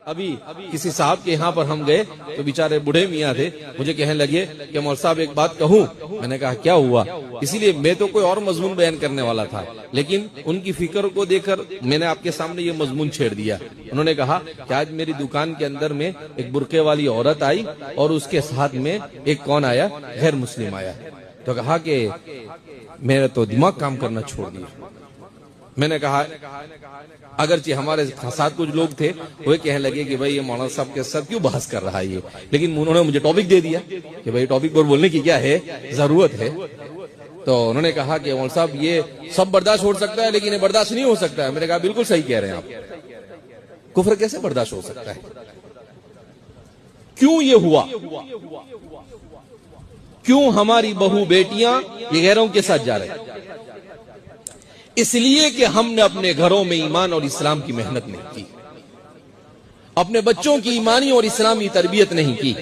अभी किसी साहब के यहाँ पर हम गए तो बेचारे बूढ़े मियाँ थे, मुझे कहने लगे कि मौलवी साहब एक बात कहूँ। मैंने कहा क्या हुआ? इसीलिए मैं तो कोई और मजमून बयान करने वाला था, लेकिन उनकी फिक्र को देखकर मैंने आपके सामने ये मजमून छेड़ दिया। उन्होंने कहा कि आज मेरी दुकान के अंदर में एक बुरके वाली औरत आई और उसके साथ में एक कौन आया, गैर मुस्लिम आया। तो कहा कि मेरा तो दिमाग काम करना छोड़ दिया। मैंने कहा अगरचे हमारे साथ कुछ लोग थे, वो कहने लगे कि भाई ये मौलाना साहब के साथ क्यों बहस कर रहा है ये, लेकिन उन्होंने मुझे टॉपिक दे दिया कि भाई टॉपिक पर बोलने की क्या है जरूरत है। तो उन्होंने कहा कि मौलाना साहब ये सब बर्दाश्त हो सकता है लेकिन ये बर्दाश्त नहीं हो सकता है। मैंने कहा बिल्कुल सही कह रहे हैं आप, कुफ्र कैसे बर्दाश्त हो सकता है? क्यों ये हुआ? क्यों हमारी बहू बेटियां ये गैरों के साथ जा रहे हैं? इसलिए कि हमने अपने घरों में ईमान और इस्लाम की मेहनत नहीं की, अपने बच्चों की ईमानी और इस्लामी तरबियत नहीं की।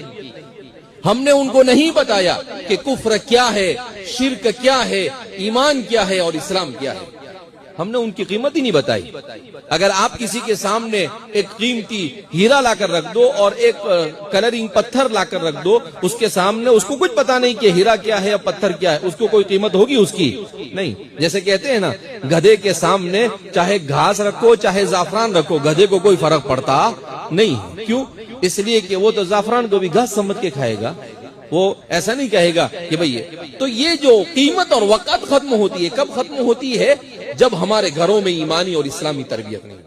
हमने उनको नहीं बताया कि कुफ्र क्या है, शिर्क क्या है, ईमान क्या है और इस्लाम क्या है। हमने उनकी कीमत ही नहीं बताई। अगर आप किसी के सामने एक कीमती हीरा लाकर रख दो और एक कलरिंग पत्थर लाकर रख दो, उसके सामने उसको कुछ पता नहीं कि हीरा क्या है या पत्थर क्या है, उसको कोई कीमत होगी उसकी? नहीं। जैसे कहते हैं ना, गधे के सामने चाहे घास रखो चाहे जाफरान रखो, गधे को कोई फर्क पड़ता नहीं। क्यों? इसलिए कि वो तो जाफरान को भी घास समझ के खाएगा, वो ऐसा नहीं कहेगा कि भाई तो ये जो कीमत और वक़्त खत्म होती है, कब खत्म होती है? जब हमारे घरों में ईमानी और इस्लामी तरबियत नहीं।